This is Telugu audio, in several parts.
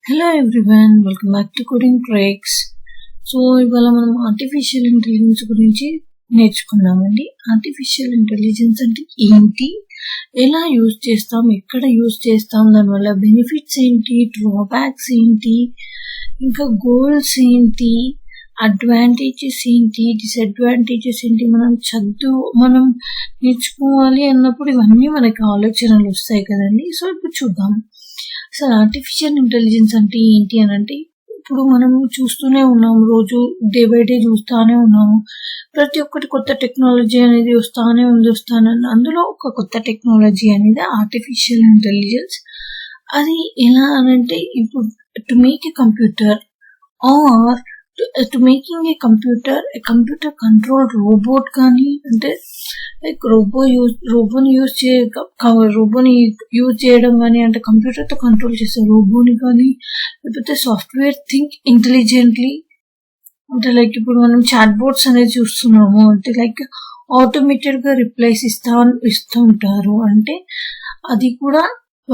Hello everyone, welcome back to CodingTricks. So ఇవాళ మనం ఆర్టిఫిషియల్ ఇంటెలిజెన్స్ గురించి నేర్చుకున్నామండి. ఆర్టిఫిషియల్ ఇంటెలిజెన్స్ అంటే ఏంటి, ఎలా యూజ్ చేస్తాం, ఎక్కడ యూజ్ చేస్తాం, దానివల్ల బెనిఫిట్స్ ఏంటి, డ్రాబ్యాక్స్ ఏంటి, ఇంకా గోల్స్ ఏంటి, అడ్వాంటేజెస్ ఏంటి, డిసడ్వాంటేజెస్ ఏంటి, మనం నేర్చుకోవాలి అన్నప్పుడు ఇవన్నీ మనకి ఆలోచనలు వస్తాయి కదండి. సో ఇప్పుడు చూద్దాం అసలు ఆర్టిఫిషియల్ ఇంటెలిజెన్స్ అంటే ఏంటి అని అంటే, ఇప్పుడు మనం చూస్తూనే ఉన్నాము, రోజు డే బై డే చూస్తూనే ఉన్నాము. ప్రతి ఒక్కటి కొత్త టెక్నాలజీ అనేది వస్తానే అందులో ఒక కొత్త టెక్నాలజీ అనేది ఆర్టిఫిషియల్ ఇంటెలిజెన్స్. అది ఎలా అనంటే, ఇప్పుడు to make a computer are to making a computer control robot కానీ, అంటే లైక్ రోబోని యూజ్ చేయడం కానీ, అంటే కంప్యూటర్తో కంట్రోల్ చేసే రోబోని కానీ, లేకపోతే సాఫ్ట్వేర్ థింక్ ఇంటెలిజెంట్లీ, అంటే లైక్ ఇప్పుడు మనం చాట్ బోర్డ్స్ అనేది చూస్తున్నాము, అంటే లైక్ ఆటోమేటెడ్ గా రిప్లైస్ ఇస్తుంటారు, అంటే అది కూడా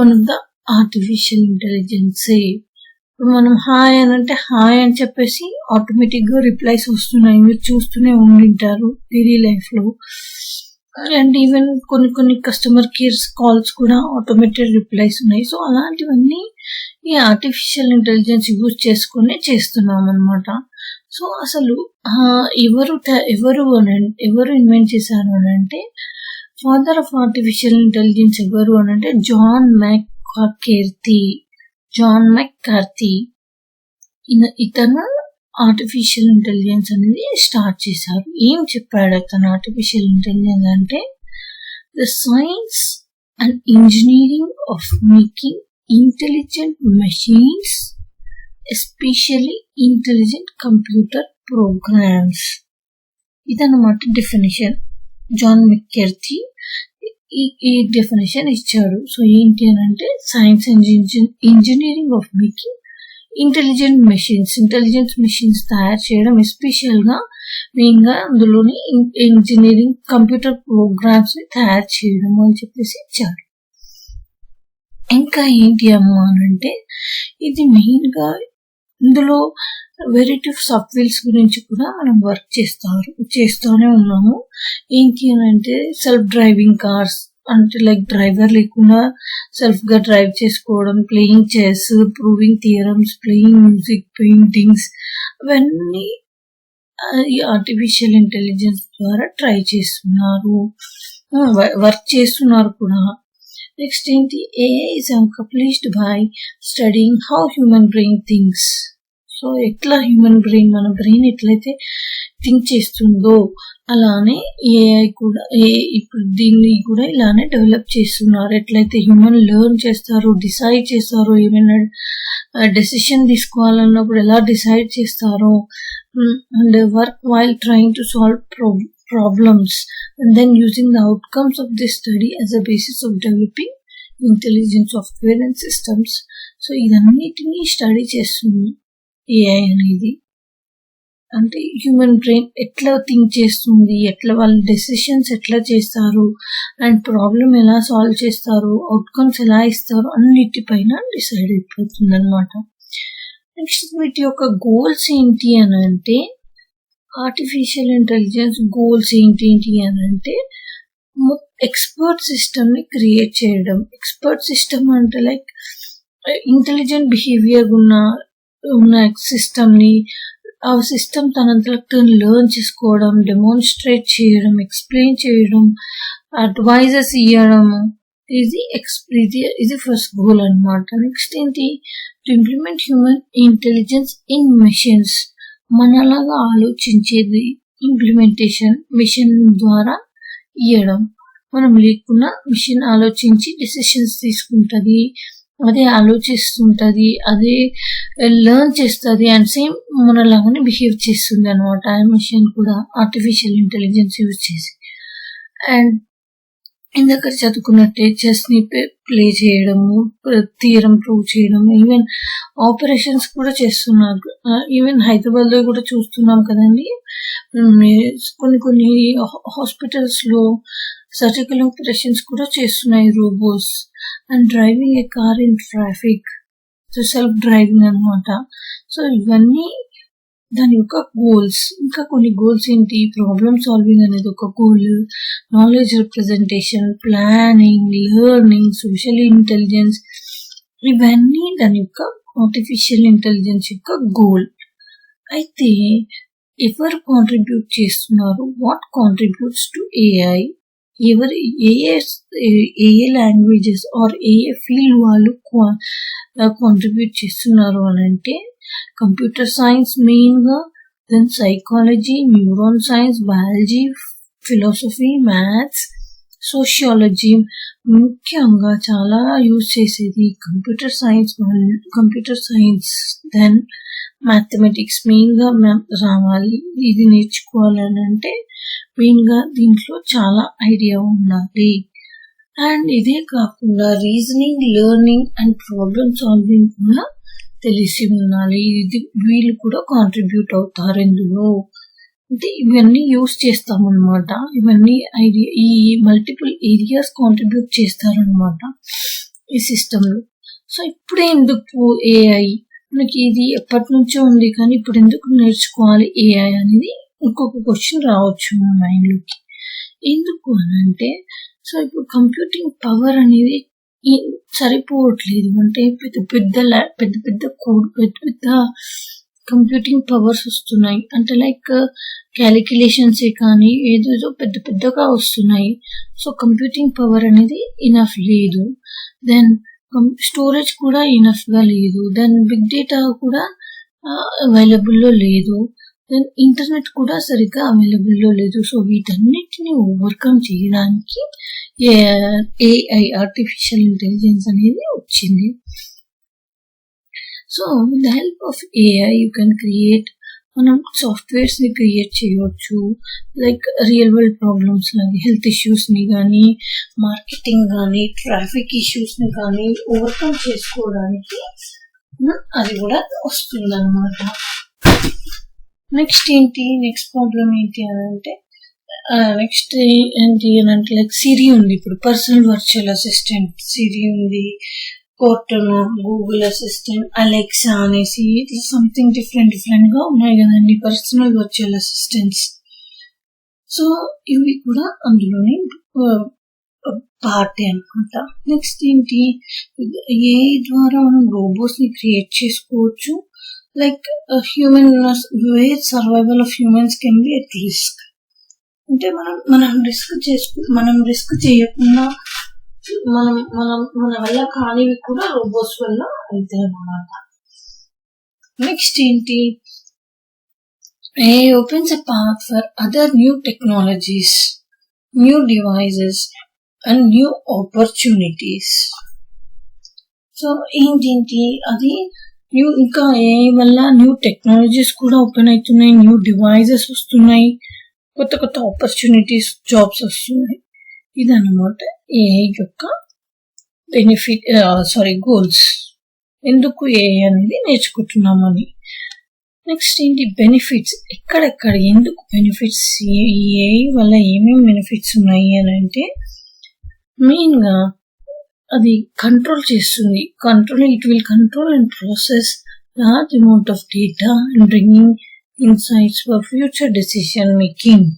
వన్ ఆఫ్ ద ఆర్టిఫిషియల్ ఇంటెలిజెన్సే. మనం హాయ్ అని అంటే హాయ్ అని చెప్పేసి ఆటోమేటిక్ గా రిప్లైస్ వస్తున్నాయి, మీరు చూస్తూనే ఉండింటారు డైలీ లైఫ్ లో. అండ్ ఈవెన్ కొన్ని కస్టమర్ కేర్ కాల్స్ కూడా ఆటోమేటెడ్ రిప్లైస్ ఉన్నాయి. సో అలాంటివన్నీ ఈ ఆర్టిఫిషియల్ ఇంటెలిజెన్స్ యూజ్ చేసుకునే చేస్తున్నాం అనమాట. సో అసలు ఎవరు ఇన్వెంట్ చేశారు అని అంటే, ఫాదర్ ఆఫ్ ఆర్టిఫిషియల్ ఇంటెలిజెన్స్ ఎవరు అని అంటే జాన్ మెక్కార్థీ. ఇతను ఆర్టిఫిషియల్ ఇంటెలిజెన్స్ అనేది స్టార్ట్ చేశారు. ఏం చెప్పాడు అతను ఆర్టిఫిషియల్ ఇంటెలిజెన్స్ అంటే, the science and engineering of making intelligent machines, especially intelligent computer programs. ఇదన్నమాట డెఫినేషన్. జాన్ మెక్కార్థీ ఈ డెఫినేషన్ ఇచ్చాడు. సో ఏంటి అని అంటే, science and engineering of making intelligent machines తయారు చేయడం, ఎస్పెషల్ గా మెయిన్ గా అందులోని ఇంజనీరింగ్ కంప్యూటర్ ప్రోగ్రామ్స్ ని తయారు చేయడం అని చెప్పేసి ఇచ్చాడు. ఇంకా ఏంటి అమ్మా అని అంటే, ఇది మెయిన్ గా ఇందులో వెరైటీ ఆఫ్ సాఫ్ట్వేర్స్ గురించి కూడా మనం వర్క్ చేస్తూనే ఉన్నాము. ఏంటి అని అంటే, సెల్ఫ్ డ్రైవింగ్ కార్స్, అంటే లైక్ డ్రైవర్ లేకుండా సెల్ఫ్ గా డ్రైవ్ చేసుకోవడం, playing chess, proving theorems, playing music, paintings, అవన్నీ ఈ ఆర్టిఫిషియల్ ఇంటెలిజెన్స్ ద్వారా ట్రై చేస్తున్నారు, వర్క్ చేస్తున్నారు కూడా. నెక్స్ట్ ఏంటి, AI is accomplished by studying how human brain thinks. So ఎట్లా మన బ్రెయిన్ ఎట్లయితే థింక్ చేస్తుందో అలానే AI కూడా ఇప్పుడు దీన్ని కూడా ఇలానే డెవలప్ చేస్తున్నారు. ఎట్లయితే హ్యూమన్ లెర్న్ చేస్తారో, డిసైడ్ చేస్తారో, ఏమైనా డెసిషన్ తీసుకోవాలన్నప్పుడు ఎలా డిసైడ్ చేస్తారో, and work while trying to solve problems and then using the outcomes of this study as a basis of developing intelligent software and systems. So ఇదన్నిటినీ స్టడీ చేస్తుంది AI అనేది. అంటే హ్యూమన్ బ్రెయిన్ ఎట్లా థింక్ చేస్తుంది, ఎట్లా వాళ్ళ డెసిషన్స్ ఎట్లా చేస్తారు, అండ్ ప్రాబ్లం ఎలా సాల్వ్ చేస్తారు, అవుట్కమ్స్ ఎలా ఇస్తారు, అన్నిటిపైన డిసైడ్ అయిపోతుంది అనమాట. నెక్స్ట్ వీటి యొక్క గోల్స్ ఏంటి అని అంటే, ఆర్టిఫిషియల్ ఇంటెలిజెన్స్ గోల్స్ ఏంటి అని అంటే, ఎక్స్పర్ట్ సిస్టమ్ ని క్రియేట్ చేయడం. ఎక్స్పర్ట్ సిస్టమ్ అంటే లైక్ ఇంటెలిజెంట్ బిహేవియర్ ఉన్న సిస్టమ్ ని, ఆ సిస్టమ్ తనంతలో లెర్న్ చేసుకోవడం, డెమోన్స్ట్రేట్ చేయడం, ఎక్స్ప్లెయిన్ చేయడం, అడ్వైజెస్ ఇవ్వడం, ఇది ఫస్ట్ గోల్ అనమాట. నెక్స్ట్ ఏంటి, to implement human intelligence in machines. మనలాగా ఆలోచించేది ఇంప్లిమెంటేషన్ మిషన్ ద్వారా ఇవ్వడం. మనం లేకున్నా మిషన్ ఆలోచించి డెసిషన్స్ తీసుకుంటది, అదే ఆలోచిస్తుంటది, అదే లెర్న్ చేస్తుంది, అండ్ సేమ్ మనలాగానే బిహేవ్ చేస్తుంది అనమాట ఆ మిషన్ కూడా, ఆర్టిఫిషియల్ ఇంటెలిజెన్స్ యూజ్ చేసి. అండ్ ఇందాక చదువుకున్నట్టే చెస్ ని ప్లే చేయడము, థియరం ప్రూవ్ చేయడం, ఈవెన్ ఆపరేషన్స్ కూడా చేస్తున్నారు. ఈవెన్ హైదరాబాద్ లో కూడా చూస్తున్నాం కదండి, కొన్ని హాస్పిటల్స్ లో సర్జికల్ ఆపరేషన్స్ కూడా చేస్తున్నాయి robots. And driving A car in traffic, so self driving అనమాట. సో ఇవన్నీ దాని యొక్క గోల్స్. ఇంకా కొన్ని గోల్స్ ఏంటి, ప్రాబ్లమ్ సాల్వింగ్ అనేది ఒక goal, knowledge representation, planning, learning, social intelligence, ఇవన్నీ దాని యొక్క ఆర్టిఫిషియల్ ఇంటెలిజెన్స్ యొక్క గోల్. అయితే ఎవరు కాంట్రిబ్యూట్ చేస్తున్నారు, వాట్ కాంట్రిబ్యూట్స్ టు ఏఐ, ఎవరు ఏ లాంగ్వేజెస్ ఆర్ ఏ ఫీల్డ్ వాళ్ళు కాంట్రిబ్యూట్ చేస్తున్నారు అని అంటే కంప్యూటర్ సైన్స్ మెయిన్గా, then psychology, neuron science, biology, philosophy, maths, sociology. ముఖ్యంగా చాలా యూజ్ చేసేది కంప్యూటర్ సైన్స్, దెన్ మ్యాథమెటిక్స్ మెయిన్గా రావాలి. ఇది నేర్చుకోవాలని అంటే మెయిన్గా దీంట్లో చాలా ఐడియా ఉండాలి. అండ్ ఇదే కాకుండా reasoning, learning and problem solving కూడా తెలిసి ఉండాలి. ఇది వీళ్ళు కూడా కాంట్రిబ్యూట్ అవుతారు ఇందులో. అంటే ఇవన్నీ యూస్ చేస్తామన్నమాట. ఇవన్నీ ఐడియా ఈ మల్టిపుల్ ఏరియాస్ కాంట్రిబ్యూట్ చేస్తారనమాట ఈ సిస్టంలో. సో ఇప్పుడే ఎందుకు ఏఐ, మనకి ఇది ఎప్పటి నుంచో ఉంది కానీ ఇప్పుడు ఎందుకు నేర్చుకోవాలి ఏఐ అనేది ఇంకొక క్వశ్చన్ రావచ్చు మన మైండ్లోకి. ఎందుకు అని అంటే, సో ఇప్పుడు కంప్యూటింగ్ పవర్ అనేది సరిపోవట్లేదు. అంటే పెద్ద కంప్యూటింగ్ పవర్స్ వస్తున్నాయి. అంటే లైక్ క్యాలిక్యులేషన్స్ కానీ ఏదేదో పెద్దగా వస్తున్నాయి. సో కంప్యూటింగ్ పవర్ అనేది ఇనఫ్ లేదు. దెన్ స్టోరేజ్ కూడా ఇనఫ్ గా లేదు. దెన్ బిగ్ డేటా కూడా అవైలబుల్లో లేదు. దెన్ ఇంటర్నెట్ కూడా సరిగ్గా అవైలబుల్లో లేదు. సో వీటన్నిటిని ఓవర్కమ్ చేయడానికి ఏఐ, ఆర్టిఫిషియల్ ఇంటెలిజెన్స్ అనేది వచ్చింది. So with the help of AI you can create, మనం సాఫ్ట్వేర్స్ ని క్రియేట్ చేయవచ్చు. లైక్ రియల్ వరల్డ్ ప్రాబ్లమ్స్ లాగా హెల్త్ ఇష్యూస్ ని కానీ, మార్కెటింగ్ కానీ, ట్రాఫిక్ ఇష్యూస్ ని కానీ ఓవర్కమ్ చేసుకోవడానికి అది కూడా వస్తుంది అనమాట. నెక్స్ట్ ప్రాబ్లం ఏంటి అని అంటే, నెక్స్ట్ ఏంటి అని అంటే లైక్ సిరి ఉంది. ఇప్పుడు పర్సనల్ వర్చువల్ అసిస్టెంట్ సిరి ఉంది, కోర్టనా, గూగుల్ అసిస్టెంట్, అలెక్సా అనేసి సంథింగ్ డిఫరెంట్ గా ఉన్నాయి కదండి పర్సనల్ వర్చువల్ అసిస్టెంట్స్. సో ఇవి కూడా అందులోనే పార్ట్ అనమాట. నెక్స్ట్ ఏంటి, ఏ ద్వారా మనం రోబోట్స్ ని క్రియేట్ చేసుకోవచ్చు. Like where survival of humans can be at risk. అంటే మనం రిస్క్ చేయకుండా మన వల్ల కానివి కూడా రోబోట్స్ వల్ల అవుతాయి అన్నమాట. నెక్స్ట్ ఏంటి, AI opens a path for other new technologies, new devices and new opportunities. So ఏంటి అది ఇంకా AI వల్ల న్యూ టెక్నాలజీస్ కూడా ఓపెన్ అవుతున్నాయి, న్యూ డివైజెస్ వస్తున్నాయి, కొత్త ఆపర్చునిటీస్, జాబ్స్ వస్తున్నాయి. ఇదన్నమాట ఏఐ యొక్క గోల్స్. ఎందుకు ఏఐ అనేది నేర్చుకుంటున్నామని. నెక్స్ట్ ఏంటి, బెనిఫిట్స్. ఎక్కడెక్కడ ఎందుకు బెనిఫిట్స్, ఏఐ వల్ల ఏమేమి బెనిఫిట్స్ ఉన్నాయి అని అంటే, మెయిన్ గా అది కంట్రోల్ చేస్తుంది. It will control and process large amount of data and bringing insights for future decision making.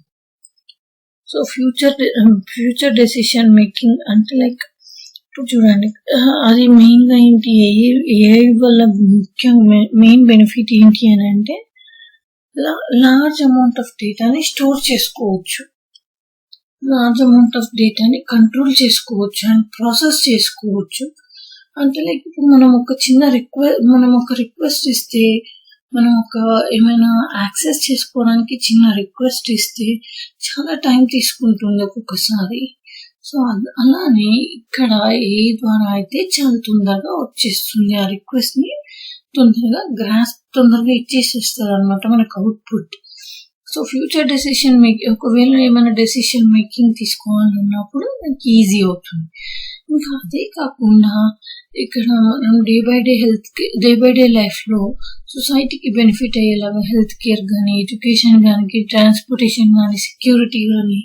So future decision making అంటే లైక్ ఇప్పుడు చూడండి, అది మెయిన్ గా ఏంటి, ఏఐ వల్ల మెయిన్ బెనిఫిట్ ఏంటి అని అంటే లార్జ్ అమౌంట్ ఆఫ్ డేటాని స్టోర్ చేసుకోవచ్చు, లార్జ్ అమౌంట్ ఆఫ్ డేటాని కంట్రోల్ చేసుకోవచ్చు అండ్ ప్రాసెస్ చేసుకోవచ్చు. అంటే లైక్ ఇప్పుడు మనం ఒక రిక్వెస్ట్ ఇస్తే, మనం ఏమైనా యాక్సెస్ చేసుకోవడానికి చిన్న రిక్వెస్ట్ ఇస్తే చాలా టైం తీసుకుంటుంది ఒక్కొక్కసారి. సో అలానే ఇక్కడ ఏ ద్వారా అయితే చాలా తొందరగా వచ్చేస్తుంది, ఆ రిక్వెస్ట్ ని తొందరగా ఇచ్చేసేస్తారు అనమాట మనకు output. So future decision making, ఒకవేళ ఏమైనా డెసిషన్ మేకింగ్ తీసుకోవాలన్నప్పుడు మనకి ఈజీ అవుతుంది. ఇంకా అదే కాకుండా ఇక్కడ మనం డే బై డే లైఫ్ లో సొసైటీకి బెనిఫిట్ అయ్యేలాగా హెల్త్ కేర్ కానీ, ఎడ్యుకేషన్ కానీ, ట్రాన్స్పోర్టేషన్ కానీ, సెక్యూరిటీ కానీ,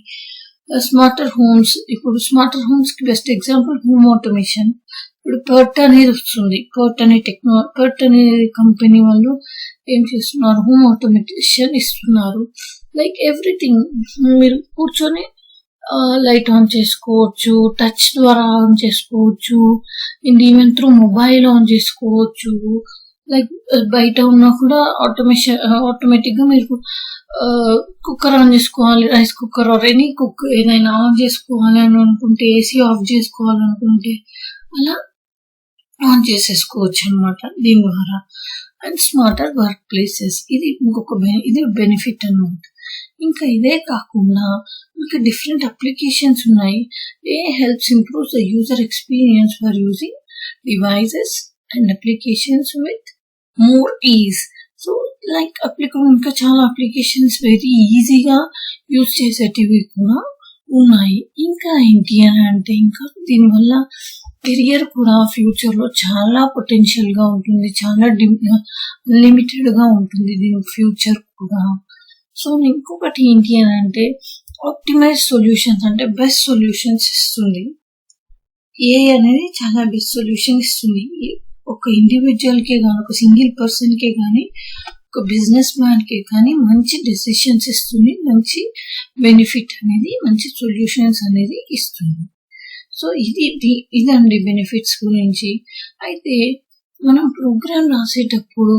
స్మార్టర్ హోమ్స్. ఇప్పుడు స్మార్టర్ హోమ్స్ కి బెస్ట్ ఎగ్జాంపుల్ హోమ్ ఆటోమేషన్. ఇప్పుడు PERT అనేది వస్తుంది. PERT అనే కంపెనీ వాళ్ళు ఏం చేస్తున్నారు, హోమ్ ఆటోమేషన్ ఇస్తున్నారు. లైక్ ఎవ్రీథింగ్ మీరు కూర్చొని లైట్ ఆన్ చేసుకోవచ్చు, టచ్ ద్వారా ఆన్ చేసుకోవచ్చు, and even through mobile on చేసుకోవచ్చు. లైక్ బయట ఉన్నా కూడా ఆటోమేటిక్ గా మీరు కుక్కర్ ఆన్ చేసుకోవాలి, rice cooker or any cook ఏదైనా ఆన్ చేసుకోవాలి అని అనుకుంటే, ఏసీ ఆఫ్ చేసుకోవాలనుకుంటే అలా ఆన్ చేసేసుకోవచ్చు అనమాట దీని ద్వారా. అండ్ స్మార్టర్ వర్క్ ప్లేసెస్, ఇది ఇది బెనిఫిట్ అన్నమాట. ఇంకా ఇదే కాకుండా ఇంకా డిఫరెంట్ అప్లికేషన్స్ ఉన్నాయి. Helps improve the user experience for using devices and applications with more is. So like ఇంకా చాలా అప్లికేషన్స్ వెరీ ఈజీగా యూజ్ చేసేటివి కూడా ఉన్నాయి. ఇంకా ఏంటి అని అంటే, ఇంకా దీనివల్ల కెరియర్ కూడా ఫ్యూచర్ లో చాలా పొటెన్షియల్ గా ఉంటుంది, చాలా లిమిటెడ్ గా ఉంటుంది దీని ఫ్యూచర్ కూడా. సో ఇంకొకటి ఏంటి అని అంటే, ఆప్టిమైజ్ సొల్యూషన్స్ అంటే బెస్ట్ సొల్యూషన్స్ ఇస్తుంది. అనేది చాలా బెస్ట్ సొల్యూషన్ ఇస్తుంది. ఒక ఇండివిజువల్ కే కానీ, ఒక సింగిల్ పర్సన్ కే కానీ, ఒక బిజినెస్ మ్యాన్ కే కానీ మంచి డెసిషన్స్ ఇస్తుంది, మంచి బెనిఫిట్ అనేది, మంచి సొల్యూషన్స్ అనేది ఇస్తుంది. సో ఇదండి బెనిఫిట్స్ గురించి. అయితే మనం ప్రోగ్రామ్ రాసేటప్పుడు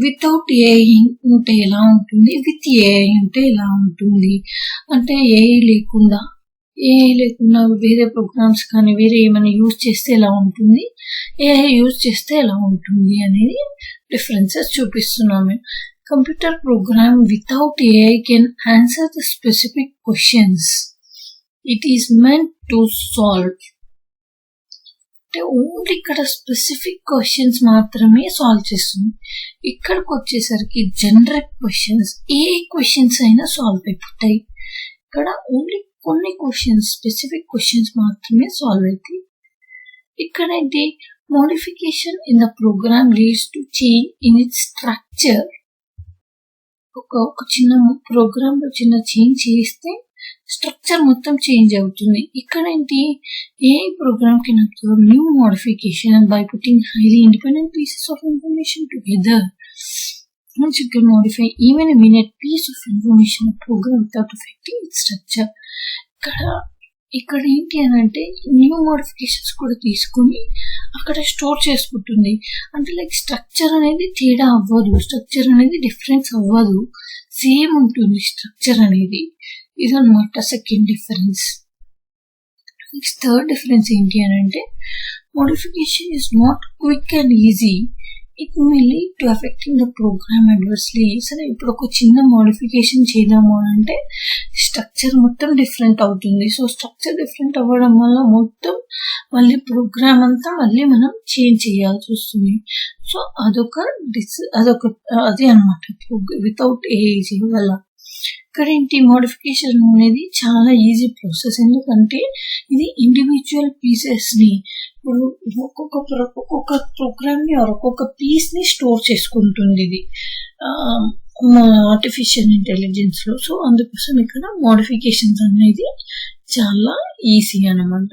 వితౌట్ ఏఐ ఉంటే ఎలా ఉంటుంది, విత్ ఏఐ ఉంటే ఎలా ఉంటుంది, అంటే ఏఐ లేకుండా వేరే ప్రోగ్రామ్స్ కానీ వేరే ఏమైనా యూజ్ చేస్తే ఎలా ఉంటుంది, ఏఐ యూజ్ చేస్తే ఎలా ఉంటుంది అనేది డిఫరెన్సెస్ చూపిస్తున్నాము. Computer program without AI can answer the specific questions it is meant to solve. అంటే ఓన్లీ ఇక్కడ స్పెసిఫిక్ క్వశ్చన్స్ మాత్రమే సాల్వ్ చేస్తుంది. ఇక్కడికి వచ్చేసరికి జనరల్ క్వశ్చన్స్, ఏ క్వశ్చన్స్ అయినా సాల్వ్ అయిపోతాయి. ఇక్కడ ఓన్లీ కొన్ని క్వశ్చన్స్, స్పెసిఫిక్ క్వశ్చన్స్ మాత్రమే సాల్వ్ అవుతాయి. ఇక్కడైతే modification in the program leads to change in its structure. ఒక చిన్న ప్రోగ్రామ్ లో చిన్న చేంజ్ చేస్తే స్ట్రక్చర్ మొత్తం చేంజ్ అవుతుంది. ఇక్కడ ఏంటి, ఏ ప్రోగ్రామ్ కి new modification by putting highly independent pieces of information together. Once you can modify even a minute piece of information of program without affecting its structure. ఇక్కడ ఏంటి అని అంటే, న్యూ మోడిఫికేషన్స్ కూడా తీసుకుని అక్కడ స్టోర్ చేసుకుంటుంది. అంటే లైక్ స్ట్రక్చర్ అనేది తేడా అవ్వదు, స్ట్రక్చర్ అనేది డిఫరెన్స్ అవ్వదు, సేమ్ ఉంటుంది స్ట్రక్చర్ అనేది. ఇదన్నమాట second difference. Next third difference ఏంటి అని అంటే, modification is not quick and easy, it may lead to affecting the program adversely. సరే ఇప్పుడు ఒక చిన్న మోడిఫికేషన్ చేద్దాము అంటే స్ట్రక్చర్ మొత్తం డిఫరెంట్ అవుతుంది. సో స్ట్రక్చర్ డిఫరెంట్ అవ్వడం వల్ల మొత్తం మళ్ళీ ప్రోగ్రామ్ అంతా మళ్ళీ మనం చేంజ్ చేయాల్సి వస్తుంది. సో అది అనమాట వితౌట్ ఏఐ వల్ల. ఇక్కడ ఏంటి, మోడిఫికేషన్ అనేది చాలా ఈజీ ప్రాసెస్, ఎందుకంటే ఇది ఇండివిజువల్ పీసెస్ ని, ఇప్పుడు ఒక్కొక్క ప్రోగ్రామ్ ని ఒక్కొక్క పీస్ ని స్టోర్ చేసుకుంటుంది ఇది ఆర్టిఫిషియల్ ఇంటెలిజెన్స్ లో. సో అందుకోసం ఇక్కడ మోడిఫికేషన్స్ అనేది చాలా ఈజీ అనమాట.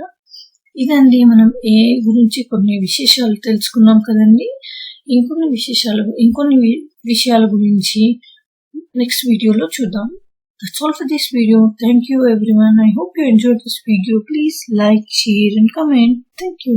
ఇదండి మనం ఏఐ గురించి కొన్ని విశేషాలు తెలుసుకున్నాం కదండి. ఇంకొన్ని విషయాల గురించి నెక్స్ట్ వీడియోలో చూద్దాం. That's all for this video. Thank you everyone. I hope you enjoyed this video. Please like, share and comment. Thank you.